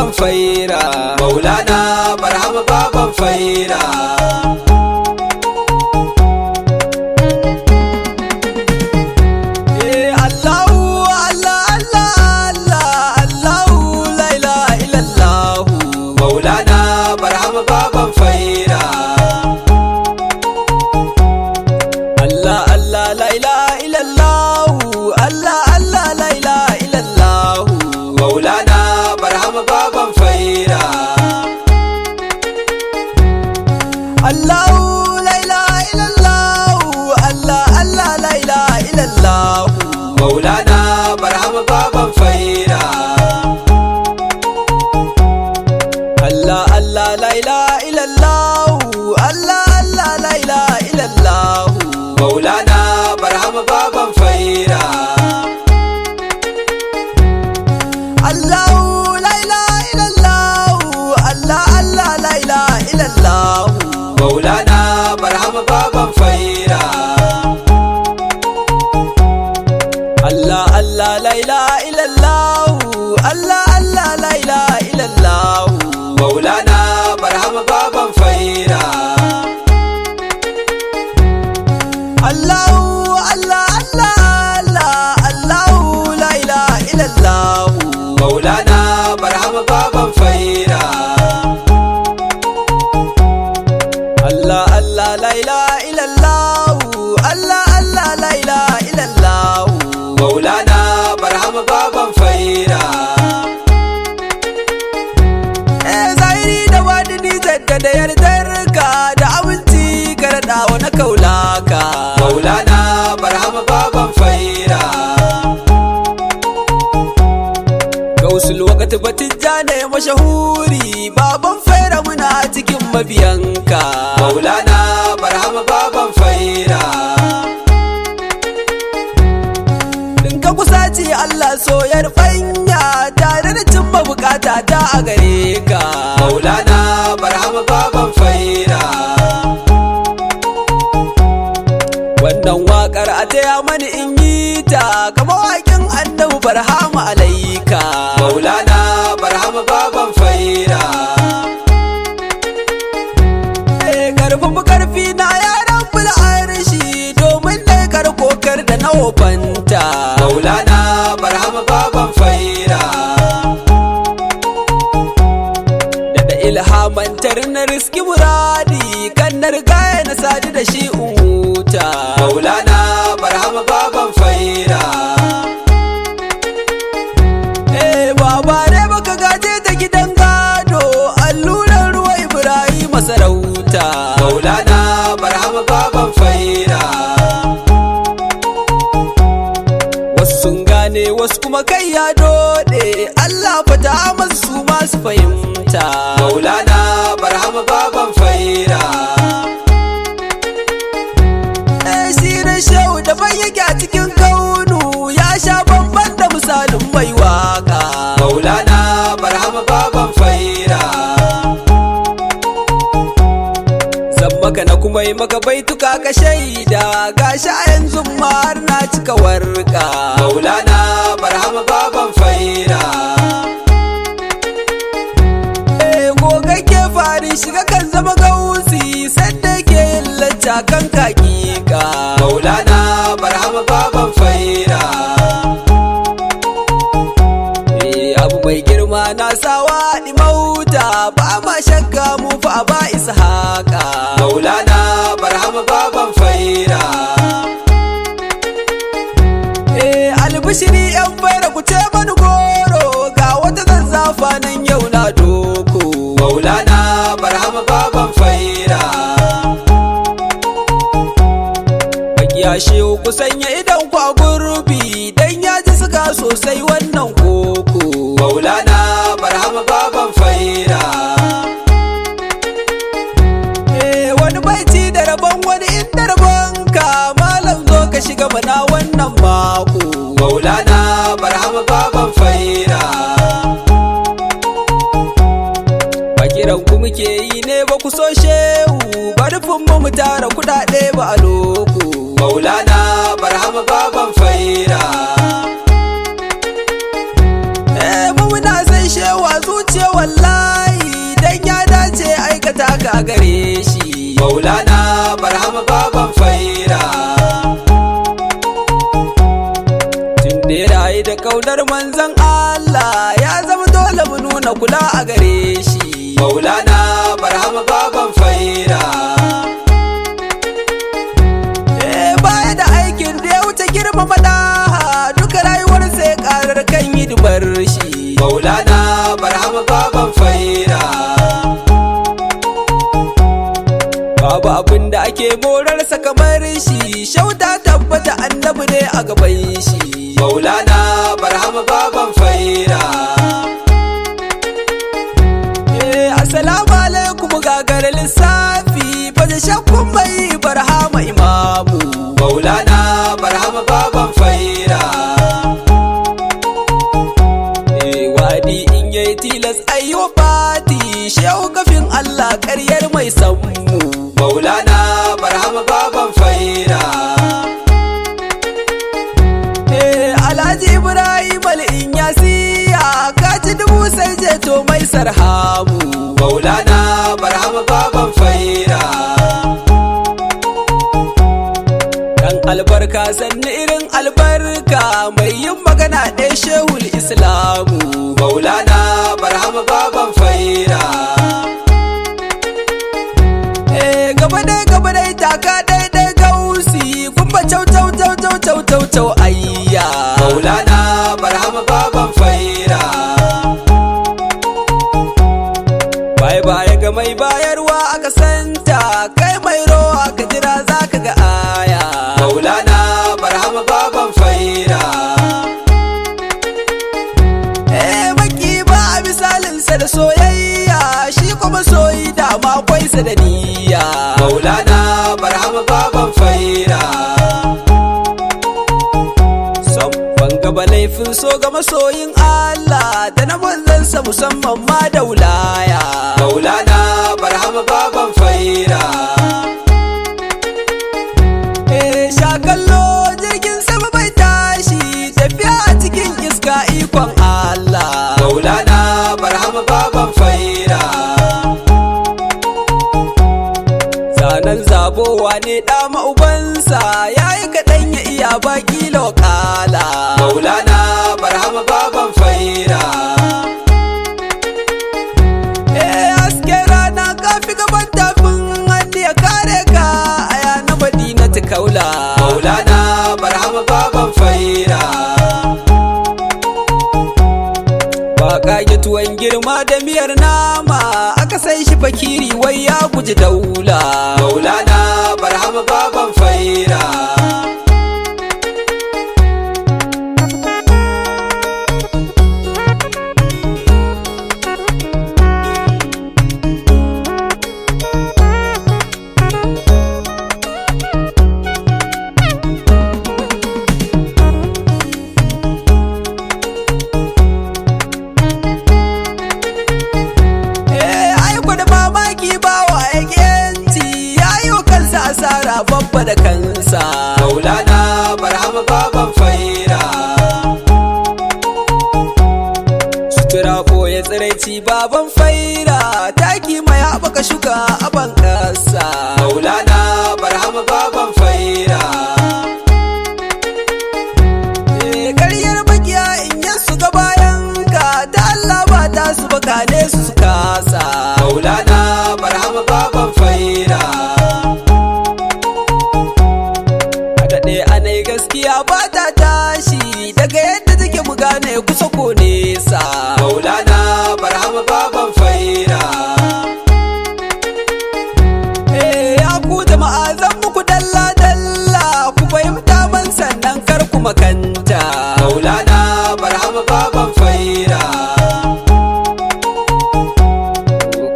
baban faira, Maulana Barhama baban faira. Allahu la ilaha illallah, Allah Allah la ilaha illallah, Maulana Barhama baban faira. Allah Allah la ilaha illallah, Allah Allah la ilaha illallah, Maulana Barhama baban faira. Allahu la ilaha illallah, Allah Allah la ilaha illallah, Maulana Barhama baban faira. Allah Allah la ilaha illallah, Allah Allah la ilaha illallah, Maulana Barhama baban faira. Allahu Allah Allah Allah, Allahu la ilaha illallah, Maulana Barhama baban faira. Allah Allah la ilaha illallah, Allah Allah la ilaha illallah, Maulana Barhama baban faira. zahiri da wadini jaddada yardarka da aminci gardawa na kaulaka, Maulana Barhama baban faira. gausul wakati batijja ne mashahuri, baban faira muna cikin mabiyanka, Maulana Barhama baban faira. ka kusaci Allah soyar fanya tare da cimma bukata ta a gare ka, Maulana Barhama baban faira. wannan wakar a taya mani in yi ta kama wakin annabi Barhama alaika, Maulana Barhama baban faira. karfafa karfi na yaran bul'arshi domin dai karkokar da na wofanta, Maulana Barhama baban faira. da ilhamantar na riski muradi kan na rigaya na sadu da shi in huta, Maulana Barhama baban faira. baba ne baka gaje ta gidan gado, allurar ruwa Ibrahim sarauta, Maulana Barhama baban faira. wasu sun gane wasu kuma kai ya dode, Allah fata masu su masu fahimta, Maulana Barhama baban faira. sirar shehu daban yake a cikin kaunu, ya sha bamban da misalin mai waka, Maulana Barhama baban faira. zan maka na kuma yi maka baituka ka shaida, gashi a yanzu ma har na cika warka, Maulana Barhama baban faira. gogagge fari shiga kan zama gausi, sanda ke yin lacca kan kakika, Maulana Barhama baban faira. abu mai girma na sawa di mauta, ba ma shakka mu fa ba ishaqa, Maulana Barhama baban faira. albishiri yan faira ku ce mani goro, ga wata zazzafa nan yau na doko, Maulana Barhama baban faira. makiya shehu ku sanya idan ku a gurbi, dan ya ji suka sosai wannan koko, Maulana Barhama baban faira. wani baiti da rabon wani inda rabon ka, malam zo ka shiga mana wannan mako, Maulana Barhama baban faira. ba kiran ku muke yi ne ba ku so shehu, ba nufin mu tara kudade ba a loko, Maulana Barhama baban faira. mu muna san shewa zuciya a gare shi. Maulana Barhama baban faira. Tun da ya rayu da kaunar manzon Allah, ya zama dole mu nuna kula a gare shi. Maulana Barhama baban faira. Baya da aikin da ya wuce girmama ɗaha, duka rayuwar sai karar kan hidimar shi. Maulana Barhama baban faira. Babu abin da ake morarsa kamar shi, shauta tabbata annabi ne a gaban shi. Maulana Barhama baban faira. Assalamu alaikum gagar lissafi, baje shakkun mai Barhama imamu. Maulana Barhama baban faira. Wadi in yayi tilas ayyo fati, shehu kafin Allah ƙaryar mai sammu. Maulana Barhama baban faira. Alhaji Ibrahim al-Inyasiya, kaci dubu sai jeto mai sarhamu. Maulana Barhama baban faira. Dan albarka sanni irin albarka, mai yin magana ɗaya shehul islamu. Maulana Barhama baban faira. Gaba dai taka daidai gausi, kumba cau ayya. Maulana Barhama baban faira. Baya ga mai bayarwa aka santa, kai mai rowa ka jira za ka ga aya. Maulana Barhama baban faira. Maki ba a misalinsa da soyayya, shi kuma soyi da makwaisa da niyya. Maulana Barhama baban faira. Ban gaba laifin so ga masoyin Allah, da na manzansa musamman ma da wulaya. Maulana Barhama baban faira. Shakallo jirgin sama bai tashi, tafiya a cikin iska ikon Allah. Maulana Barhama baban faira. Zanen zabowa ne ɗama ubansa, ya yi kaɗan ya iya baki lokala. Maulana Barhama baban faira. Haske rana kafi gaban tafin hannu ya kare ka, aya na Madinatu kaula. Maulana Barhama baban faira. Waka ya tuwon girma da miyar nama, aka sai shi fakiri wai ya guji daula. Maulana Barhama baban faira. Asara babba da kansa. Maulana Barhama baban faira. Sutura boye tsiraici baban faira, taki mai haɓaka shuka a ban ƙasa. Maulana Barhama baban faira. Ƙaryar makiya in yan su ga bayan ka, ta Allah ba ta su baka ne su kasa. Maulana Barhama baban faira. Anai gaskiya ba ta tashi, daga yadda take mu gane kusa ko nesa. Maulana Barhama baban faira. Ya ku jama'a zan muku dalla dalla, ku fahimta ban sannan kar ku makanta. Maulana Barhama baban faira.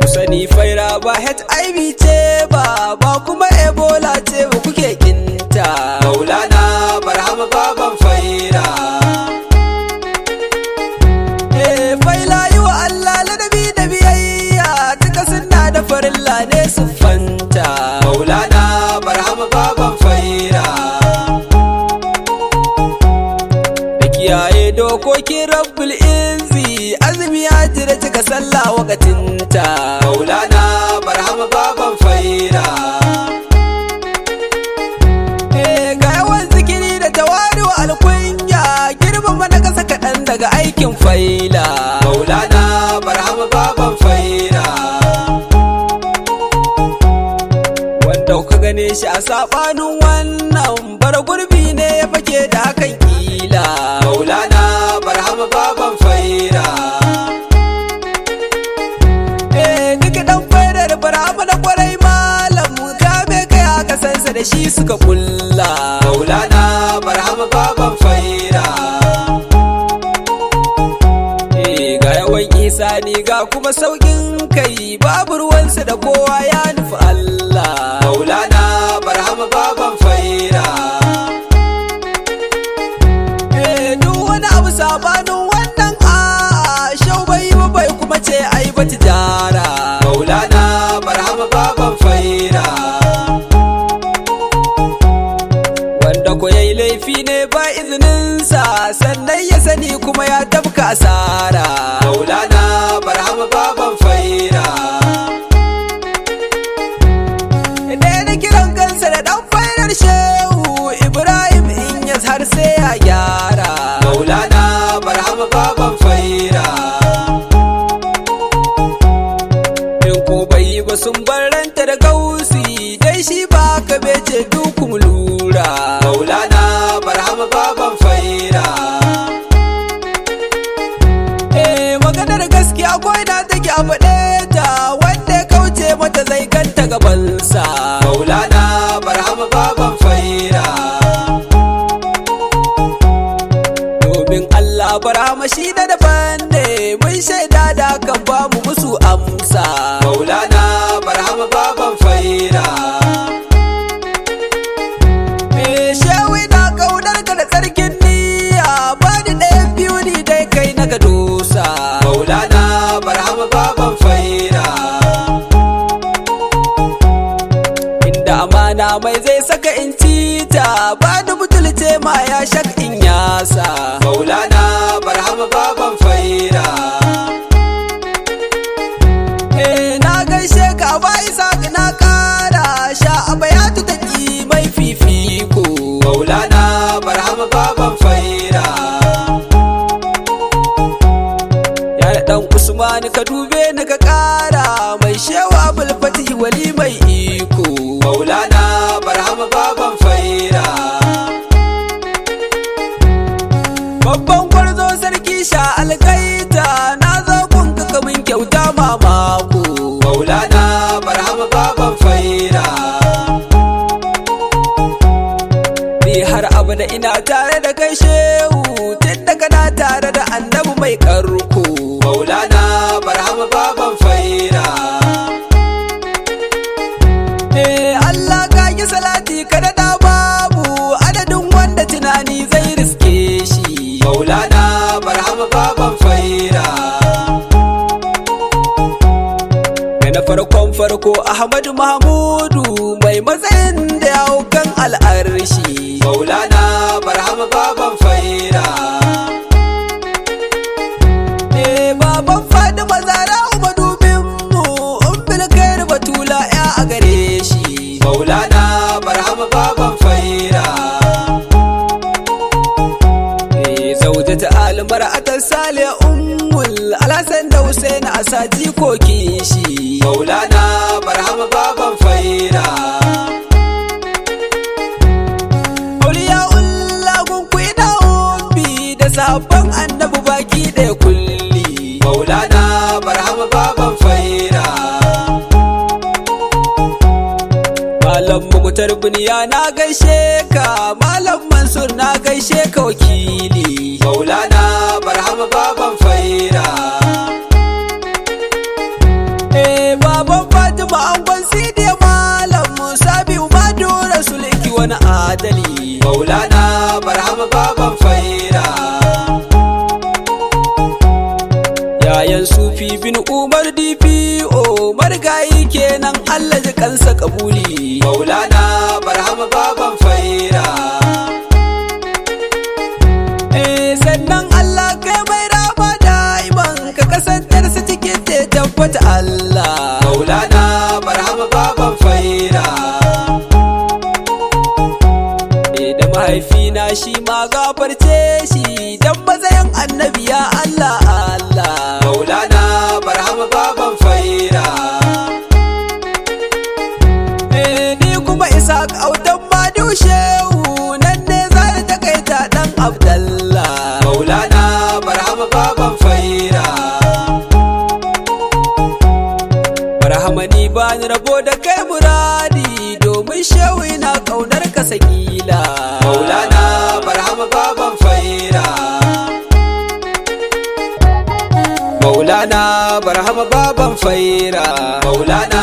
Ku sani faira ba HIV ce ba kuma Ebola ce ba kuke kinta. Maulana Barhama baban faira. Faila yi wa Allah ladabi da biyayya, tuka sunna da farilla ne su fanta. Maulana Barhama baban faira. Da kiyaye dokokin Rabbul Izzi, azumi ya jira cika sallah wakatinta. Maulana Barhama baban faila. Maulana Barhama baban faira. Wanda kuka gane shi a sabanin wannan bara gurbi ne ya fake da hakan kila. Maulana Barhama baban faira. Duk dan fairar Barhama na kwarai malam kame kai aka sansa da shi suka kulla. Maulana Barhama baban faira. Ga yawan isani ga kuma saukin kai babu ruwansa da kowa ya nufi Allah. Maulana Barhama baban faira. Duk wani abu sabanin wannan shau bai yi bai kuma ce ai ba tijara. Maulana Barhama baban faira. Wanda ko yayi laifi ne ba izininsa sannan ya sani kuma ya tafka asara. Maulana Barhama baban faira. Da kiran kansa da dan fairar shehu Ibrahim Inyas har sai ya gyara. Maulana Barhama baban faira. In ko bai yi ba sun bar ranta da gausi dai shi ba ka bece dukum lura. Maulana Barhama baban faira. Maganar gaskiya ko ina take a faɗe ta wanda ya kauce mata zai ganta gabansa. Maulana Barhama baban faira. Domin Allah Barhama shi da daban ne mun shaida da kan ba mu musu amsa. Maulana Barhama baban faira. Shehu na kaunar ka da tsarkin niyya ba ni ɗayan biyu ni dai kai na ka dosa. Maulana Barhama baban faira. Inda amana mai zai saka in cita ba ni butulce ma ya shak in yasa. Maulana Barhama baban faira. Na gaishe ka ba isa na kara sha abayatu ta ki mai fifiko. Maulana Barhama baban faira. Ya da dan Usman ka dube ni ka kara mai shewa bulfati wali mai iko. Maulana Barhama baban faira. Babban gwarzo sarki sha algaita na zo gunka kamin kyauta mamako. Maulana Barhama baban faira. Ni har abada ina tare da kai shehu tun da kana tare da annabi mai karko. Maulana Barhama baban faira. Allah ka yi salati ka da babu adadin wanda tunani zai riske shi. Maulana Barhama baban faira. Na farkon farko Ahmadu Mahmudu mai matsayin da ya hau kan al'arshi. Maulana Barhama baban faira. Baban Fatima Zara madubinmu umbil kair batula ya a gare shi. Maulana Barhama baban faira. Zaujata almar atar sale ummul alhassan da Hussein a sati kokin shi. Maulana Barhama baban faira. Auliya'ullah gunku ina umbi da sabon annabi baki ɗaya kulli. Maulana Barhama baban faira. Malam Mugutar Buniya na gaishe ka, Malam Mansur na gaishe ka wakili. Maulana Barhama baban faira. Baban Fatima angon Sidiya Malam Musa biyu Madu Rasul iki wani adali. Maulana Barhama baban faira. Yayan Sufi bin Umar DPO marigayi kenan Allah ji kansa kabuli. Maulana Barhama baban faira. Sannan Allah kai mai rama da'iman ka kasantar su cikin ta tabbata Allah. Maulana Barhama baban faira. Da mahaifina shi ma gafarce shi dan matsayin annabi ya Allah barhama baban faira. Ni kuma isa autan madu shehu nan ne za da takaita dan Abdallah. Maulana barhama baban faira. Barhama ni ba ni rabo da kai muradi domin shehu ina kaunar ka sakila. Maulana barhama baban faira. Maulana barhama baban faira. Maulana